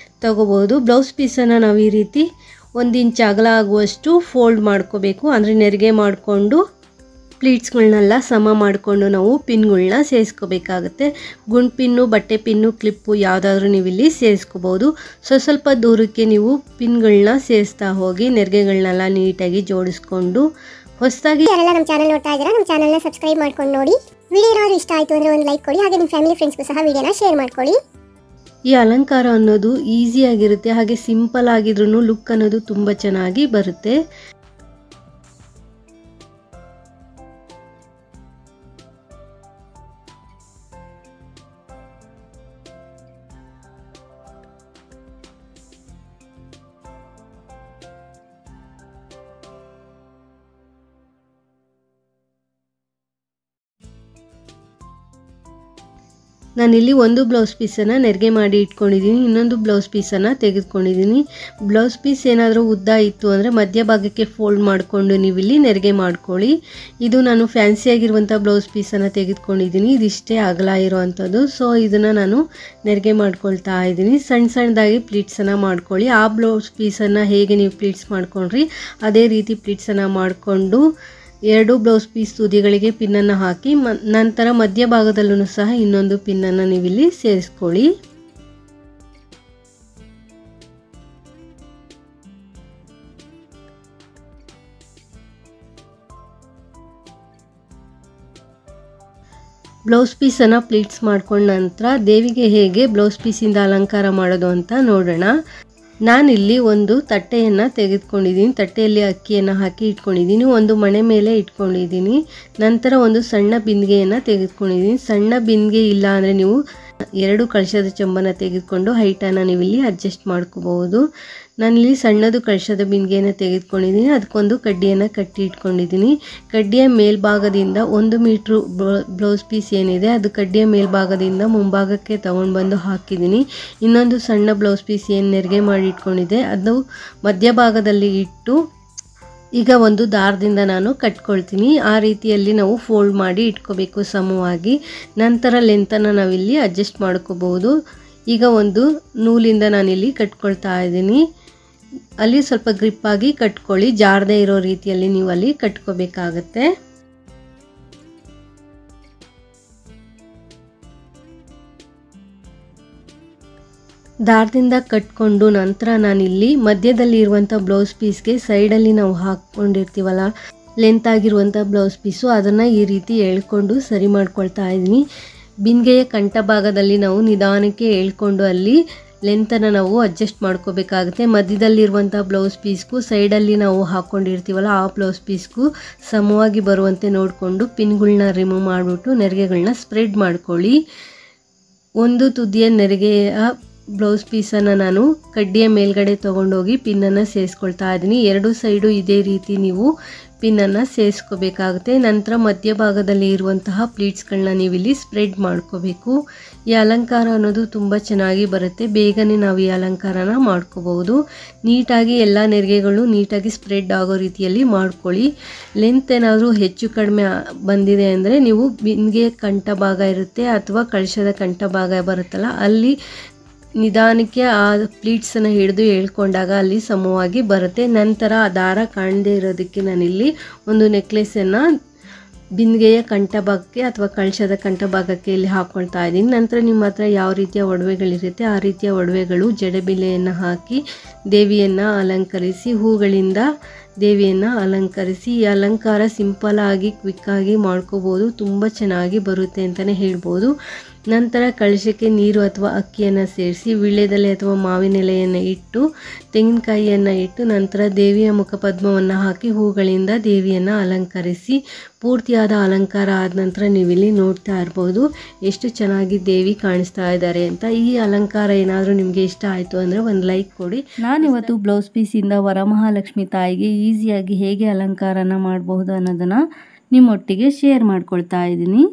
ತಗೋಬಹುದು. ಬ್ಲೌಸ್ ಪೀಸನ್ನು ನಾವು ಈ ರೀತಿ 1 ಇಂಚ್ ಅಗಲ ಆಗುವಷ್ಟು ಫೋಲ್ಡ್ ಮಾಡ್ಕೋಬೇಕು. ಅಂದರೆ ನೆರಿಗೆ ಮಾಡಿಕೊಂಡು ಪ್ಲೀಟ್ಸ್ಗಳನ್ನೆಲ್ಲ ಸಮ ಮಾಡಿಕೊಂಡು ನಾವು ಪಿನ್ಗಳನ್ನ ಸೇರಿಸ್ಕೋಬೇಕಾಗುತ್ತೆ. ಗುಂಡು ಪಿನ್ನು, ಬಟ್ಟೆ ಪಿನ್ನು, ಕ್ಲಿಪ್ಪು ಯಾವುದಾದ್ರೂ ನೀವು ಇಲ್ಲಿ ಸೇರಿಸ್ಕೋಬೋದು. ಸ್ವಲ್ಪ ದೂರಕ್ಕೆ ನೀವು ಪಿನ್ಗಳನ್ನ ಸೇರಿಸ್ತಾ ಹೋಗಿ ನೆರಿಗೆಗಳನ್ನೆಲ್ಲ ನೀಟಾಗಿ ಜೋಡಿಸ್ಕೊಂಡು ಹೊಸದಾಗಿ ಯಾರೆಲ್ಲ ನಮ್ಮ ಚಾನಲ್ ನೋಡ್ತಾ ಇದ್ದೀರಾ ನಮ್ಮ ಚಾನಲ್ನ ಸಬ್ಸ್ಕ್ರೈಬ್ ಮಾಡ್ಕೊಂಡು ನೋಡಿ. ವಿಡಿಯೋ ಏನಾದರೂ ಇಷ್ಟ ಆಯಿತು ಅಂದರೆ ಒಂದು ಲೈಕ್ ಕೊಡಿ. ಹಾಗೆ ನಿಮ್ಮ ಫ್ಯಾಮಿಲಿ ಫ್ರೆಂಡ್ಸ್ಗೂ ಸಹ ವಿಡಿಯೋನ ಶೇರ್ ಮಾಡ್ಕೊಳ್ಳಿ. ಈ ಅಲಂಕಾರ ಅನ್ನೋದು ಈಸಿಯಾಗಿರುತ್ತೆ, ಹಾಗೆ ಸಿಂಪಲ್ ಆಗಿದ್ರೂ ಲುಕ್ ಅನ್ನೋದು ತುಂಬ ಚೆನ್ನಾಗಿ ಬರುತ್ತೆ. ನಾನಿಲ್ಲಿ ಒಂದು ಬ್ಲೌಸ್ ಪೀಸನ್ನು ನೆರಿಗೆ ಮಾಡಿ ಇಟ್ಕೊಂಡಿದ್ದೀನಿ, ಇನ್ನೊಂದು ಬ್ಲೌಸ್ ಪೀಸನ್ನು ತೆಗೆದುಕೊಂಡಿದ್ದೀನಿ. ಬ್ಲೌಸ್ ಪೀಸ್ ಏನಾದರೂ ಉದ್ದ ಇತ್ತು ಅಂದರೆ ಮಧ್ಯಭಾಗಕ್ಕೆ ಫೋಲ್ಡ್ ಮಾಡಿಕೊಂಡು ನೀವಿಲ್ಲಿ ನೆರಿಗೆ ಮಾಡ್ಕೊಳ್ಳಿ. ಇದು ನಾನು ಫ್ಯಾನ್ಸಿಯಾಗಿರುವಂಥ ಬ್ಲೌಸ್ ಪೀಸನ್ನು ತೆಗೆದುಕೊಂಡಿದ್ದೀನಿ, ಇದಿಷ್ಟೇ ಅಗಲ ಇರೋವಂಥದ್ದು. ಸೊ ಇದನ್ನು ನಾನು ನೆರಿಗೆ ಮಾಡ್ಕೊಳ್ತಾ ಇದ್ದೀನಿ. ಸಣ್ಣ ಸಣ್ಣದಾಗಿ ಪ್ಲೀಟ್ಸನ್ನು ಮಾಡ್ಕೊಳ್ಳಿ. ಆ ಬ್ಲೌಸ್ ಪೀಸನ್ನು ಹೇಗೆ ನೀವು ಪ್ಲೀಟ್ಸ್ ಮಾಡ್ಕೊಂಡ್ರಿ ಅದೇ ರೀತಿ ಪ್ಲೀಟ್ಸನ್ನು ಮಾಡಿಕೊಂಡು 2 ಬ್ಲೌಸ್ ಪೀಸ್ ತುದಿಗಳಿಗೆ ಪಿನ್ನನ್ನು ಹಾಕಿ ನಂತರ ಮಧ್ಯಭಾಗದಲ್ಲೂ ಸಹ ಇನ್ನೊಂದು ಪಿನ್ನನ್ನು ನೀವಿಲ್ಲಿ ಸೇರಿಸ್ಕೊಳ್ಳಿ. ಬ್ಲೌಸ್ ಪೀಸನ್ನು ಪ್ಲೀಟ್ಸ್ ಮಾಡ್ಕೊಂಡ ನಂತರ ದೇವಿಗೆ ಹೇಗೆ ಬ್ಲೌಸ್ ಪೀಸಿಂದ ಅಲಂಕಾರ ಮಾಡೋದು ಅಂತ ನೋಡೋಣ. ನಾನಿಲ್ಲಿ ಒಂದು ತಟ್ಟೆಯನ್ನು ತೆಗೆದುಕೊಂಡಿದ್ದೀನಿ. ತಟ್ಟೆಯಲ್ಲಿ ಅಕ್ಕಿಯನ್ನು ಹಾಕಿ ಇಟ್ಕೊಂಡಿದ್ದೀನಿ. ಒಂದು ಮಣೆ ಮೇಲೆ ಇಟ್ಕೊಂಡಿದ್ದೀನಿ. ನಂತರ ಒಂದು ಸಣ್ಣ ಬಿಂದಿಗೆಯನ್ನು ತೆಗೆದುಕೊಂಡಿದ್ದೀನಿ. ಸಣ್ಣ ಬಿಂದಿಗೆ ಇಲ್ಲ ಅಂದರೆ ನೀವು 2 ಕಳಶದ ಚೊಂಬನ್ನು ತೆಗೆದುಕೊಂಡು ಹೈಟನ್ನು ನೀವಿಲ್ಲಿ ಅಡ್ಜಸ್ಟ್ ಮಾಡ್ಕೋಬಹುದು. ನಾನಿಲ್ಲಿ ಸಣ್ಣದು ಕಳಶದ ಬಿಂದಿಗೆಯನ್ನು ತೆಗೆದುಕೊಂಡಿದ್ದೀನಿ. ಅದಕ್ಕೊಂದು ಕಡ್ಡಿಯನ್ನು ಕಟ್ಟಿ ಇಟ್ಕೊಂಡಿದ್ದೀನಿ. ಕಡ್ಡಿಯ ಮೇಲ್ಭಾಗದಿಂದ 1 ಮೀಟ್ರ್ ಬ್ಲೌಸ್ ಪೀಸ್ ಏನಿದೆ ಅದು ಕಡ್ಡಿಯ ಮೇಲ್ಭಾಗದಿಂದ ಮುಂಭಾಗಕ್ಕೆ ತಗೊಂಡು ಬಂದು ಹಾಕಿದ್ದೀನಿ. ಇನ್ನೊಂದು ಸಣ್ಣ ಬ್ಲೌಸ್ ಪೀಸ್ ಏನು ನೆರಿಗೆ ಮಾಡಿ ಇಟ್ಕೊಂಡಿದೆ ಅದು ಮಧ್ಯಭಾಗದಲ್ಲಿ ಇಟ್ಟು ಈಗ ಒಂದು ದಾರದಿಂದ ನಾನು ಕಟ್ಕೊಳ್ತೀನಿ. ಆ ರೀತಿಯಲ್ಲಿ ನಾವು ಫೋಲ್ಡ್ ಮಾಡಿ ಇಟ್ಕೋಬೇಕು ಸಮವಾಗಿ. ನಂತರ ಲೆಂತನ್ನು ನಾವಿಲ್ಲಿ ಅಡ್ಜಸ್ಟ್ ಮಾಡ್ಕೋಬಹುದು. ಈಗ ಒಂದು ನೂಲಿಂದ ನಾನಿಲ್ಲಿ ಕಟ್ಕೊಳ್ತಾ ಇದ್ದೀನಿ. ಅಲ್ಲಿ ಸ್ವಲ್ಪ ಗ್ರಿಪ್ಪಾಗಿ ಕಟ್ಕೊಳ್ಳಿ, ಜಾರದೇ ಇರೋ ರೀತಿಯಲ್ಲಿ ನೀವು ಅಲ್ಲಿ ಕಟ್ಕೋಬೇಕಾಗತ್ತೆ. ದಾರದಿಂದ ಕಟ್ಕೊಂಡು ನಂತರ ನಾನಿಲ್ಲಿ ಮಧ್ಯದಲ್ಲಿ ಇರುವಂಥ ಬ್ಲೌಸ್ ಪೀಸ್ಗೆ ಸೈಡಲ್ಲಿ ನಾವು ಹಾಕ್ಕೊಂಡಿರ್ತೀವಲ್ಲ ಲೆಂತ್ ಆಗಿರುವಂಥ ಬ್ಲೌಸ್ ಪೀಸು ಅದನ್ನು ಈ ರೀತಿ ಎಳ್ಕೊಂಡು ಸರಿ ಮಾಡ್ಕೊಳ್ತಾ ಇದ್ದೀನಿ. ಬಿಂದಿಗೆಯ ಕಂಠ ಭಾಗದಲ್ಲಿ ನಾವು ನಿಧಾನಕ್ಕೆ ಎಳ್ಕೊಂಡು ಅಲ್ಲಿ ಲೆಂತನ್ನು ನಾವು ಅಡ್ಜಸ್ಟ್ ಮಾಡ್ಕೋಬೇಕಾಗುತ್ತೆ. ಮಧ್ಯದಲ್ಲಿರುವಂಥ ಬ್ಲೌಸ್ ಪೀಸ್ಗೂ ಸೈಡಲ್ಲಿ ನಾವು ಹಾಕ್ಕೊಂಡಿರ್ತೀವಲ್ಲ ಆ ಬ್ಲೌಸ್ ಪೀಸ್ಗೂ ಸಮವಾಗಿ ಬರುವಂತೆ ನೋಡಿಕೊಂಡು ಪಿನ್ಗಳನ್ನ ರಿಮೂವ್ ಮಾಡಿಬಿಟ್ಟು ನೆರಿಗೆಗಳನ್ನ ಸ್ಪ್ರೆಡ್ ಮಾಡ್ಕೊಳ್ಳಿ. ಒಂದು ತುದಿಯ ನೆರಿಗೆಯ ಬ್ಲೌಸ್ ಪೀಸನ್ನು ನಾನು ಕಡ್ಡಿಯ ಮೇಲ್ಗಡೆ ತೊಗೊಂಡೋಗಿ ಪಿನ್ನನ್ನು ಸೇರಿಸ್ಕೊಳ್ತಾ ಇದ್ದೀನಿ. ಎರಡು ಸೈಡು ಇದೇ ರೀತಿ ನೀವು ಪಿನ್ನನ್ನು ಸೇರಿಸ್ಕೋಬೇಕಾಗುತ್ತೆ. ನಂತರ ಮಧ್ಯಭಾಗದಲ್ಲಿ ಇರುವಂತಹ ಪ್ಲೀಟ್ಸ್ಗಳನ್ನ ನೀವಿಲ್ಲಿ ಸ್ಪ್ರೆಡ್ ಮಾಡ್ಕೋಬೇಕು. ಈ ಅಲಂಕಾರ ಅನ್ನೋದು ತುಂಬ ಚೆನ್ನಾಗಿ ಬರುತ್ತೆ. ಬೇಗನೆ ನಾವು ಈ ಅಲಂಕಾರನ ಮಾಡ್ಕೋಬಹುದು. ನೀಟಾಗಿ ಎಲ್ಲ ನೆರಿಗೆಗಳು ನೀಟಾಗಿ ಸ್ಪ್ರೆಡ್ ಆಗೋ ರೀತಿಯಲ್ಲಿ ಮಾಡ್ಕೊಳ್ಳಿ. ಲೆಂತ್ ಏನಾದರೂ ಹೆಚ್ಚು ಕಡಿಮೆ ಬಂದಿದೆ ಅಂದರೆ ನೀವು ಬಿಂದಿಗೆ ಕಂಠ ಭಾಗ ಇರುತ್ತೆ ಅಥವಾ ಕಳಶದ ಕಂಠ ಭಾಗ ಬರುತ್ತಲ್ಲ, ಅಲ್ಲಿ ನಿಧಾನಕ್ಕೆ ಆ ಪ್ಲೀಟ್ಸನ್ನು ಹಿಡಿದು ಎಳ್ಕೊಂಡಾಗ ಅಲ್ಲಿ ಸಮವಾಗಿ ಬರುತ್ತೆ. ನಂತರ ಆ ದಾರ ಕಾಣದೇ ಇರೋದಕ್ಕೆ ನಾನಿಲ್ಲಿ ಒಂದು ನೆಕ್ಲೆಸನ್ನು ಬಿಂದಿಗೆಯ ಕಂಠ ಭಾಗಕ್ಕೆ ಅಥವಾ ಕಳಶದ ಕಂಠ ಭಾಗಕ್ಕೆ ಇಲ್ಲಿ ಹಾಕ್ಕೊಳ್ತಾ ಇದ್ದೀನಿ. ನಂತರ ನಿಮ್ಮ ಹತ್ರ ಯಾವ ರೀತಿಯ ಒಡವೆಗಳಿರುತ್ತೆ ಆ ರೀತಿಯ ಒಡವೆಗಳು ಜಡೆಬಿಲೆಯನ್ನು ಹಾಕಿ ದೇವಿಯನ್ನು ಅಲಂಕರಿಸಿ, ಹೂಗಳಿಂದ ದೇವಿಯನ್ನು ಅಲಂಕರಿಸಿ. ಈ ಅಲಂಕಾರ ಸಿಂಪಲ್ ಆಗಿ ಕ್ವಿಕ್ಕಾಗಿ ಮಾಡ್ಕೋಬೋದು, ತುಂಬ ಚೆನ್ನಾಗಿ ಬರುತ್ತೆ ಅಂತಲೇ ಹೇಳ್ಬೋದು. ನಂತರ ಕಳಶಕ್ಕೆ ನೀರು ಅಥವಾ ಅಕ್ಕಿಯನ್ನು ಸೇರಿಸಿ ವೀಳ್ಯದೆಲೆ ಅಥವಾ ಮಾವಿನ ಎಲೆಯನ್ನು ಇಟ್ಟು ತೆಂಗಿನಕಾಯಿಯನ್ನು ಇಟ್ಟು ನಂತರ ದೇವಿಯ ಮುಖಪದ್ಮವನ್ನು ಹಾಕಿ ಹೂಗಳಿಂದ ದೇವಿಯನ್ನು ಅಲಂಕರಿಸಿ ಪೂರ್ತಿಯಾದ ಅಲಂಕಾರ ಆದ ನಂತರ ನೀವಿಲ್ಲಿ ನೋಡ್ತಾ ಇರ್ಬೋದು ಎಷ್ಟು ಚೆನ್ನಾಗಿ ದೇವಿ ಕಾಣಿಸ್ತಾ ಇದ್ದಾರೆ ಅಂತ. ಈ ಅಲಂಕಾರ ಏನಾದರೂ ನಿಮಗೆ ಇಷ್ಟ ಆಯಿತು ಅಂದರೆ ಒಂದು ಲೈಕ್ ಕೊಡಿ. ನಾನಿವತ್ತು ಬ್ಲೌಸ್ ಪೀಸಿಂದ ವರಮಹಾಲಕ್ಷ್ಮಿ ತಾಯಿಗೆ ಈಸಿಯಾಗಿ ಹೇಗೆ ಅಲಂಕಾರನ ಮಾಡಬಹುದು ಅನ್ನೋದನ್ನು ನಿಮ್ಮೊಟ್ಟಿಗೆ ಶೇರ್ ಮಾಡ್ಕೊಳ್ತಾ ಇದ್ದೀನಿ.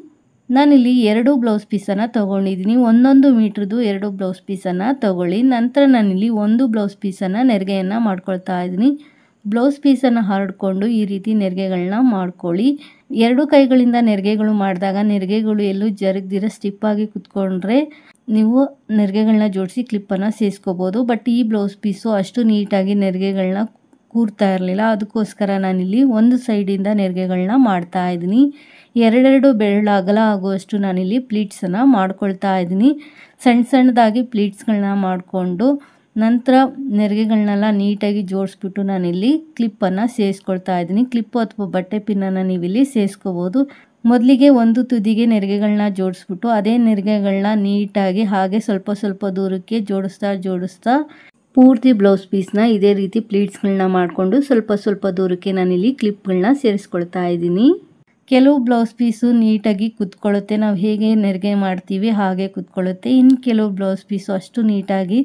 ನಾನಿಲ್ಲಿ 2 ಬ್ಲೌಸ್ ಪೀಸನ್ನು ತೊಗೊಂಡಿದ್ದೀನಿ. 1 ಮೀಟ್ರದ್ದು 2 ಬ್ಲೌಸ್ ಪೀಸನ್ನು ತೊಗೊಳ್ಳಿ. ನಂತರ ನಾನಿಲ್ಲಿ 1 ಬ್ಲೌಸ್ ಪೀಸನ್ನು ನೆರಿಗೆಯನ್ನು ಮಾಡ್ಕೊಳ್ತಾ ಇದ್ದೀನಿ. ಬ್ಲೌಸ್ ಪೀಸನ್ನು ಹರಡ್ಕೊಂಡು ಈ ರೀತಿ ನೆರಿಗೆಗಳನ್ನ ಮಾಡ್ಕೊಳ್ಳಿ. 2 ಕೈಗಳಿಂದ ನೆರಿಗೆಗಳು ಮಾಡಿದಾಗ ನೆರಿಗೆಗಳು ಎಲ್ಲೂ ಜರುಗದಿರ ಸ್ಟಿಪ್ಪಾಗಿ ಕುತ್ಕೊಂಡ್ರೆ ನೀವು ನೆರಿಗೆಗಳನ್ನ ಜೋಡಿಸಿ ಕ್ಲಿಪ್ಪನ್ನು ಸೇರಿಸ್ಕೋಬೋದು. ಬಟ್ ಈ ಬ್ಲೌಸ್ ಪೀಸು ಅಷ್ಟು ನೀಟಾಗಿ ನೆರಿಗೆಗಳನ್ನ ಕೂರ್ತಾ ಇರಲಿಲ್ಲ, ಅದಕ್ಕೋಸ್ಕರ ನಾನಿಲ್ಲಿ ಒಂದು ಸೈಡಿಂದ ನೆರಿಗೆಗಳನ್ನ ಮಾಡ್ತಾ ಇದ್ದೀನಿ. 2 ಬೆರಳು ಅಗಲ ಆಗುವಷ್ಟು ನಾನಿಲ್ಲಿ ಪ್ಲೀಟ್ಸನ್ನು ಮಾಡ್ಕೊಳ್ತಾ ಇದ್ದೀನಿ. ಸಣ್ಣದಾಗಿ ಪ್ಲೀಟ್ಸ್ಗಳನ್ನ ಮಾಡಿಕೊಂಡು ನಂತರ ನೆರಿಗೆಗಳನ್ನೆಲ್ಲ ನೀಟಾಗಿ ಜೋಡಿಸ್ಬಿಟ್ಟು ನಾನಿಲ್ಲಿ ಕ್ಲಿಪ್ಪನ್ನು ಸೇರಿಸ್ಕೊಳ್ತಾ ಇದ್ದೀನಿ. ಕ್ಲಿಪ್ಪು ಅಥವಾ ಬಟ್ಟೆ ಪಿನ್ನನ್ನು ನೀವಿಲ್ಲಿ ಸೇರಿಸ್ಕೋಬೋದು. ಮೊದಲಿಗೆ ಒಂದು ತುದಿಗೆ ನೆರಿಗೆಗಳನ್ನ ಜೋಡಿಸ್ಬಿಟ್ಟು ಅದೇ ನೆರಿಗೆಗಳನ್ನ ನೀಟಾಗಿ ಹಾಗೆ ಸ್ವಲ್ಪ ದೂರಕ್ಕೆ ಜೋಡಿಸ್ತಾ ಪೂರ್ತಿ ಬ್ಲೌಸ್ ಪೀಸ್ನ ಇದೇ ರೀತಿ ಪ್ಲೀಟ್ಸ್ಗಳನ್ನ ಮಾಡಿಕೊಂಡು ಸ್ವಲ್ಪ ದೂರಕ್ಕೆ ನಾನಿಲ್ಲಿ ಕ್ಲಿಪ್ಗಳನ್ನ ಸೇರಿಸ್ಕೊಳ್ತಾ ಇದ್ದೀನಿ. ಕೆಲವು ಬ್ಲೌಸ್ ಪೀಸು ನೀಟಾಗಿ ಕುತ್ಕೊಳ್ಳುತ್ತೆ, ನಾವು ಹೇಗೆ ನೆರಿಗೆ ಮಾಡ್ತೀವಿ ಹಾಗೆ ಕುತ್ಕೊಳ್ಳುತ್ತೆ. ಇನ್ನು ಕೆಲವು ಬ್ಲೌಸ್ ಪೀಸು ಅಷ್ಟು ನೀಟಾಗಿ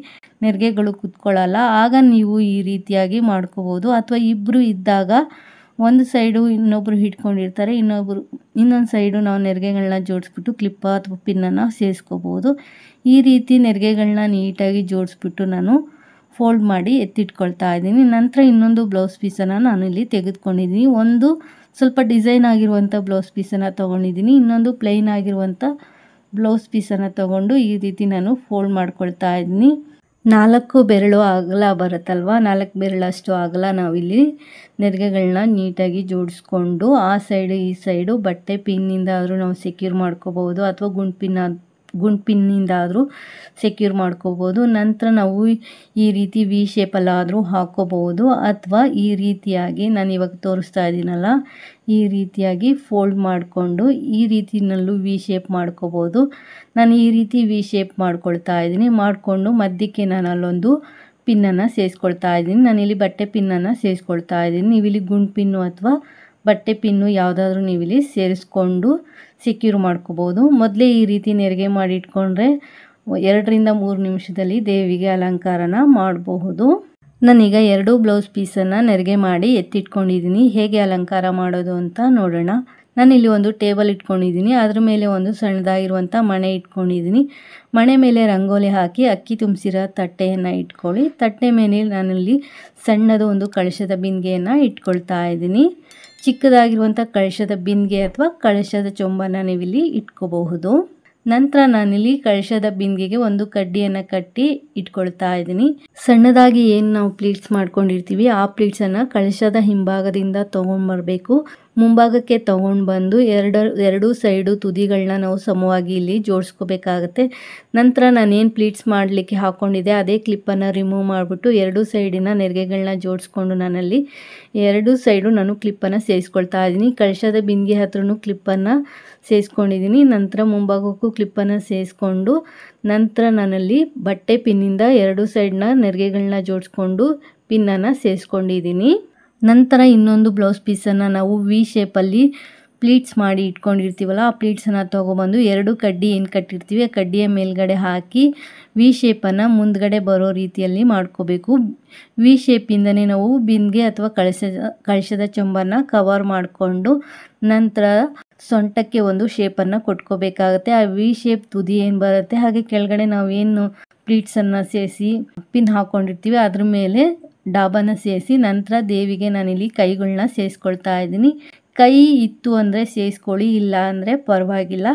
ನೆರಿಗೆಗಳು ಕುತ್ಕೊಳ್ಳಲ್ಲ. ಆಗ ನೀವು ಈ ರೀತಿಯಾಗಿ ಮಾಡ್ಕೋಬೋದು. ಅಥವಾ ಇಬ್ಬರು ಇದ್ದಾಗ ಒಂದು ಸೈಡು ಇನ್ನೊಬ್ಬರು ಹಿಡ್ಕೊಂಡಿರ್ತಾರೆ, ಇನ್ನೊಂದು ಸೈಡು ನಾವು ನೆರಿಗೆಗಳನ್ನ ಜೋಡಿಸ್ಬಿಟ್ಟು ಕ್ಲಿಪ್ಪ ಅಥವಾ ಪಿನ್ನನ್ನು ಸೇರಿಸ್ಕೋಬೋದು. ಈ ರೀತಿ ನೆರಿಗೆಗಳನ್ನ ನೀಟಾಗಿ ಜೋಡಿಸ್ಬಿಟ್ಟು ನಾನು ಫೋಲ್ಡ್ ಮಾಡಿ ಎತ್ತಿಟ್ಕೊಳ್ತಾ ಇದ್ದೀನಿ. ನಂತರ ಇನ್ನೊಂದು ಬ್ಲೌಸ್ ಪೀಸನ್ನು ನಾನು ಇಲ್ಲಿ ತೆಗೆದುಕೊಂಡಿದ್ದೀನಿ. ಒಂದು ಸ್ವಲ್ಪ ಡಿಸೈನ್ ಆಗಿರುವಂಥ ಬ್ಲೌಸ್ ಪೀಸನ್ನು ತೊಗೊಂಡಿದ್ದೀನಿ, ಇನ್ನೊಂದು ಪ್ಲೈನ್ ಆಗಿರುವಂಥ ಬ್ಲೌಸ್ ಪೀಸನ್ನು ತೊಗೊಂಡು ಈ ರೀತಿ ನಾನು ಫೋಲ್ಡ್ ಮಾಡ್ಕೊಳ್ತಾ ಇದ್ದೀನಿ. 4 ಬೆರಳು ಅಗಲ ಬರುತ್ತಲ್ವ, 4 ಬೆರಳಷ್ಟು ಅಗಲ ನಾವಿಲ್ಲಿ ನೆರಿಗೆಗಳನ್ನ ನೀಟಾಗಿ ಜೋಡಿಸ್ಕೊಂಡು ಆ ಸೈಡು ಈ ಸೈಡು ಬಟ್ಟೆ ಪಿನ್ನಿಂದ ಆದರೂ ನಾವು ಸೆಕ್ಯೂರ್ ಮಾಡ್ಕೋಬೋದು ಅಥವಾ ಗುಂಡ್ ಪಿನ್ನಿಂದ ಆದರೂ ಸೆಕ್ಯೂರ್ ಮಾಡ್ಕೋಬೋದು. ನಂತರ ನಾವು ಈ ರೀತಿ ವಿ ಶೇಪಲ್ಲಾದರೂ ಹಾಕ್ಕೋಬೋದು ಅಥವಾ ಈ ರೀತಿಯಾಗಿ ನಾನು ಇವಾಗ ತೋರಿಸ್ತಾ ಇದ್ದೀನಲ್ಲ ಈ ರೀತಿಯಾಗಿ ಫೋಲ್ಡ್ ಮಾಡಿಕೊಂಡು ಈ ರೀತಿನಲ್ಲೂ ವಿ ಶೇಪ್ ಮಾಡ್ಕೋಬೋದು. ನಾನು ಈ ರೀತಿ ವಿ ಶೇಪ್ ಮಾಡ್ಕೊಳ್ತಾ ಇದ್ದೀನಿ. ಮಾಡಿಕೊಂಡು ಮಧ್ಯಕ್ಕೆ ನಾನು ಅಲ್ಲೊಂದು ಪಿನ್ನನ್ನು ಸೇರಿಸ್ಕೊಳ್ತಾ ಇದ್ದೀನಿ. ನಾನಿಲ್ಲಿ ಬಟ್ಟೆ ಪಿನ್ನನ್ನು ಸೇರಿಸ್ಕೊಳ್ತಾ ಇದ್ದೀನಿ. ನೀವಿಲ್ಲಿ ಗುಂಡ್ ಪಿನ್ನು ಅಥವಾ ಬಟ್ಟೆ ಪಿನ್ನು ಯಾವುದಾದ್ರೂ ನೀವಿಲ್ಲಿ ಸೇರಿಸ್ಕೊಂಡು ಸೆಕ್ಯೂರ್ ಮಾಡ್ಕೋಬೋದು. ಮೊದಲೇ ಈ ರೀತಿ ನೆರಿಗೆ ಮಾಡಿ ಇಟ್ಕೊಂಡ್ರೆ 2 ರಿಂದ 3 ನಿಮಿಷದಲ್ಲಿ ದೇವಿಗೆ ಅಲಂಕಾರನ ಮಾಡಬಹುದು. ನಾನೀಗ 2 ಬ್ಲೌಸ್ ಪೀಸನ್ನು ನೆರಿಗೆ ಮಾಡಿ ಎತ್ತಿಟ್ಕೊಂಡಿದ್ದೀನಿ. ಹೇಗೆ ಅಲಂಕಾರ ಮಾಡೋದು ಅಂತ ನೋಡೋಣ. ನಾನಿಲ್ಲಿ ಒಂದು ಟೇಬಲ್ ಇಟ್ಕೊಂಡಿದ್ದೀನಿ, ಅದ್ರ ಮೇಲೆ ಒಂದು ಸಣ್ಣದಾಗಿರುವಂಥ ಮಣೆ ಇಟ್ಕೊಂಡಿದ್ದೀನಿ. ಮಣೆ ಮೇಲೆ ರಂಗೋಲಿ ಹಾಕಿ ಅಕ್ಕಿ ತುಂಬಿಸಿರೋ ತಟ್ಟೆಯನ್ನು ಇಟ್ಕೊಳ್ಳಿ. ತಟ್ಟೆ ಮೇಲೆ ನಾನಿಲ್ಲಿ ಸಣ್ಣದು ಒಂದು ಕಳಶದ ಬಿಂದಿಗೆಯನ್ನು ಇಟ್ಕೊಳ್ತಾ ಇದ್ದೀನಿ. ಚಿಕ್ಕದಾಗಿರುವಂಥ ಕಳಶದ ಬಿಂದಿಗೆ ಅಥವಾ ಕಳಶದ ಚೊಂಬನ್ನು ನೀವಿಲ್ಲಿ ಇಟ್ಕೋಬಹುದು. ನಂತರ ನಾನಿಲ್ಲಿ ಕಳಶದ ಬಿಂದಿಗೆಗೆ ಒಂದು ಕಡ್ಡಿಯನ್ನು ಕಟ್ಟಿ ಇಟ್ಕೊಳ್ತಾ ಇದ್ದೀನಿ. ಸಣ್ಣದಾಗಿ ಏನು ನಾವು ಪ್ಲೀಟ್ಸ್ ಮಾಡ್ಕೊಂಡಿರ್ತೀವಿ ಆ ಪ್ಲೀಟ್ಸನ್ನು ಕಳಶದ ಹಿಂಭಾಗದಿಂದ ತೊಗೊಂಡ್ಬರಬೇಕು. ಮುಂಭಾಗಕ್ಕೆ ತೊಗೊಂಡು ಬಂದು ಎರಡು ಸೈಡು ತುದಿಗಳನ್ನ ನಾವು ಸಮವಾಗಿ ಇಲ್ಲಿ ಜೋಡಿಸ್ಕೋಬೇಕಾಗತ್ತೆ. ನಂತರ ನಾನೇನು ಪ್ಲೀಟ್ಸ್ ಮಾಡಲಿಕ್ಕೆ ಹಾಕ್ಕೊಂಡಿದ್ದೆ ಅದೇ ಕ್ಲಿಪ್ಪನ್ನು ರಿಮೂವ್ ಮಾಡಿಬಿಟ್ಟು 2 ಸೈಡಿನ ನೆರಿಗೆಗಳನ್ನ ಜೋಡಿಸ್ಕೊಂಡು ನಾನಲ್ಲಿ 2 ಸೈಡು ನಾನು ಕ್ಲಿಪ್ಪನ್ನು ಸೇರಿಸ್ಕೊಳ್ತಾ ಇದ್ದೀನಿ. ಕಳಶದ ಬಿಂದಿಗೆ ಹತ್ರನೂ ಕ್ಲಿಪ್ಪನ್ನು ಸೇರಿಸ್ಕೊಂಡಿದ್ದೀನಿ. ನಂತರ ಮುಂಭಾಗಕ್ಕೂ ಕ್ಲಿಪ್ಪನ್ನು ಸೇರಿಸ್ಕೊಂಡು ನಂತರ ನಾನಲ್ಲಿ ಬಟ್ಟೆ ಪಿನ್ನಿಂದ 2 ಸೈಡ್ನ ನೆರಿಗೆಗಳನ್ನ ಜೋಡಿಸ್ಕೊಂಡು ಪಿನ್ನನ್ನು ಸೇರಿಸ್ಕೊಂಡಿದ್ದೀನಿ. ನಂತರ ಇನ್ನೊಂದು ಬ್ಲೌಸ್ ಪೀಸನ್ನು ನಾವು ವಿ ಶೇಪಲ್ಲಿ ಪ್ಲೀಟ್ಸ್ ಮಾಡಿ ಇಟ್ಕೊಂಡಿರ್ತೀವಲ್ಲ ಆ ಪ್ಲೀಟ್ಸನ್ನು ತೊಗೊಬಂದು 2 ಕಡ್ಡಿ ಏನು ಕಟ್ಟಿರ್ತೀವಿ ಆ ಕಡ್ಡಿಯ ಮೇಲ್ಗಡೆ ಹಾಕಿ ವಿ ಶೇಪನ್ನು ಮುಂದ್ಗಡೆ ಬರೋ ರೀತಿಯಲ್ಲಿ ಮಾಡ್ಕೋಬೇಕು. ವಿ ಶೇಪಿಂದನೇ ನಾವು ಬಿಂದಿಗೆ ಅಥವಾ ಕಳಶದ ಚೊಂಬನ್ನು ಕವರ್ ಮಾಡಿಕೊಂಡು ನಂತರ ಸೊಂಟಕ್ಕೆ ಒಂದು ಶೇಪನ್ನು ಕೊಟ್ಕೋಬೇಕಾಗತ್ತೆ. ಆ ವಿ ಶೇಪ್ ತುದಿ ಏನು ಬರುತ್ತೆ ಹಾಗೆ ಕೆಳಗಡೆ ನಾವೇನು ಪ್ಲೀಟ್ಸನ್ನು ಸೇರಿಸಿ ಪಿನ್ ಹಾಕ್ಕೊಂಡಿರ್ತೀವಿ ಅದ್ರ ಮೇಲೆ ಡಾಬನ್ನು ಸೇರಿಸಿ ನಂತರ ದೇವಿಗೆ ನಾನಿಲ್ಲಿ ಕೈಗಳನ್ನ ಸೇರಿಸ್ಕೊಳ್ತಾ ಇದ್ದೀನಿ. ಕೈ ಇತ್ತು ಅಂದರೆ ಸೇರಿಸ್ಕೊಳ್ಳಿ, ಇಲ್ಲ ಅಂದರೆ ಪರವಾಗಿಲ್ಲ.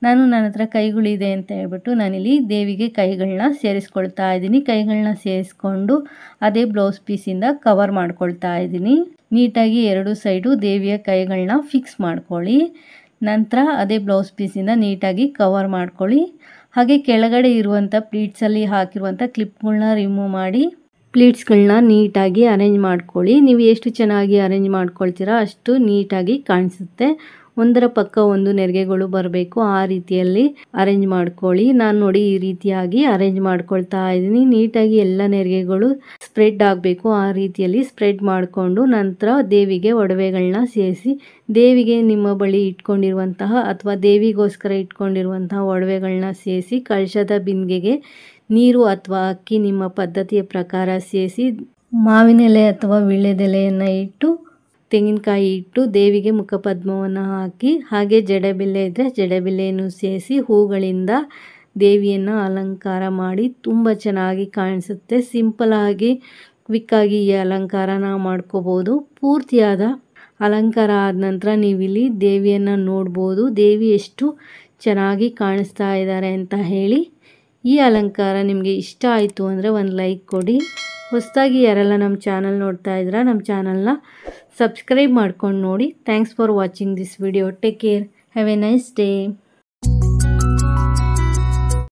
ನನ್ನ ಹತ್ರ ಕೈಗಳಿದೆ ಅಂತ ಹೇಳ್ಬಿಟ್ಟು ನಾನಿಲ್ಲಿ ದೇವಿಗೆ ಕೈಗಳನ್ನ ಸೇರಿಸ್ಕೊಳ್ತಾ ಇದ್ದೀನಿ. ಕೈಗಳನ್ನ ಸೇರಿಸ್ಕೊಂಡು ಅದೇ ಬ್ಲೌಸ್ ಪೀಸಿಂದ ಕವರ್ ಮಾಡ್ಕೊಳ್ತಾ ಇದ್ದೀನಿ. ನೀಟಾಗಿ 2 ಸೈಡು ದೇವಿಯ ಕೈಗಳನ್ನ ಫಿಕ್ಸ್ ಮಾಡ್ಕೊಳ್ಳಿ. ನಂತರ ಅದೇ ಬ್ಲೌಸ್ ಪೀಸಿಂದ ನೀಟಾಗಿ ಕವರ್ ಮಾಡ್ಕೊಳ್ಳಿ. ಹಾಗೆ ಕೆಳಗಡೆ ಇರುವಂಥ ಪ್ಲೀಟ್ಸಲ್ಲಿ ಹಾಕಿರುವಂಥ ಕ್ಲಿಪ್ಗಳನ್ನ ರಿಮೂವ್ ಮಾಡಿ ಪ್ಲೀಟ್ಸ್ಗಳನ್ನ ನೀಟಾಗಿ ಅರೇಂಜ್ ಮಾಡ್ಕೊಳ್ಳಿ. ನೀವು ಎಷ್ಟು ಚೆನ್ನಾಗಿ ಅರೇಂಜ್ ಮಾಡ್ಕೊಳ್ತೀರಾ ಅಷ್ಟು ನೀಟಾಗಿ ಕಾಣಿಸುತ್ತೆ. ಒಂದರ ಪಕ್ಕ ಒಂದು ನೆರಿಗೆಗಳು ಬರಬೇಕು, ಆ ರೀತಿಯಲ್ಲಿ ಅರೇಂಜ್ ಮಾಡ್ಕೊಳ್ಳಿ. ನಾನು ನೋಡಿ ಈ ರೀತಿಯಾಗಿ ಅರೇಂಜ್ ಮಾಡ್ಕೊಳ್ತಾ ಇದ್ದೀನಿ. ನೀಟಾಗಿ ಎಲ್ಲ ನೆರಿಗೆಗಳು ಸ್ಪ್ರೆಡ್ ಆಗಬೇಕು, ಆ ರೀತಿಯಲ್ಲಿ ಸ್ಪ್ರೆಡ್ ಮಾಡಿಕೊಂಡು ನಂತರ ದೇವಿಗೆ ಒಡವೆಗಳನ್ನ ಸೇರಿಸಿ ದೇವಿಗೆ ನಿಮ್ಮ ಬಳಿ ಇಟ್ಕೊಂಡಿರುವಂತಹ ಅಥವಾ ದೇವಿಗೋಸ್ಕರ ಇಟ್ಕೊಂಡಿರುವಂತಹ ಒಡವೆಗಳನ್ನ ಸೇರಿಸಿ ಕಳಶದ ಬಿಂದಿಗೆಗೆ ನೀರು ಅಥವಾ ಅಕ್ಕಿ ನಿಮ್ಮ ಪದ್ಧತಿಯ ಪ್ರಕಾರ ಸೇರಿಸಿ ಮಾವಿನೆಲೆ ಅಥವಾ ವೀಳ್ಯದೆಲೆಯನ್ನು ಇಟ್ಟು ತೆಂಗಿನಕಾಯಿ ಇಟ್ಟು ದೇವಿಗೆ ಮುಖಪದ್ಮವನ್ನು ಹಾಕಿ ಹಾಗೆ ಜಡೆಬಿಲ್ಲೆ ಇದ್ದರೆ ಜಡೆಬಿಲ್ಲೆಯನ್ನು ಸೇರಿಸಿ ಹೂಗಳಿಂದ ದೇವಿಯನ್ನು ಅಲಂಕಾರ ಮಾಡಿ ತುಂಬ ಚೆನ್ನಾಗಿ ಕಾಣಿಸುತ್ತೆ. ಸಿಂಪಲಾಗಿ ಕ್ವಿಕ್ಕಾಗಿ ಈ ಅಲಂಕಾರನ ಮಾಡ್ಕೋಬೋದು. ಪೂರ್ತಿಯಾದ ಅಲಂಕಾರ ಆದ ನಂತರ ನೀವಿಲ್ಲಿ ದೇವಿಯನ್ನು ನೋಡ್ಬೋದು. ದೇವಿ ಎಷ್ಟು ಚೆನ್ನಾಗಿ ಕಾಣಿಸ್ತಾ ಇದ್ದಾರೆ ಅಂತ ಹೇಳಿ. ಈ ಅಲಂಕಾರ ನಿಮಗೆ ಇಷ್ಟ ಆಯಿತು ಅಂದರೆ ಒಂದು ಲೈಕ್ ಕೊಡಿ. ಹೊಸದಾಗಿ ಯಾರೆಲ್ಲ ನಮ್ಮ ಚಾನಲ್ ನೋಡ್ತಾ ಇದ್ದೀರಾ ನಮ್ಮ ಚಾನಲ್ನ ಸಬ್ಸ್ಕ್ರೈಬ್ ಮಾಡ್ಕೊಂಡು ನೋಡಿ. Thanks for watching this video. Take care. Have A nice day.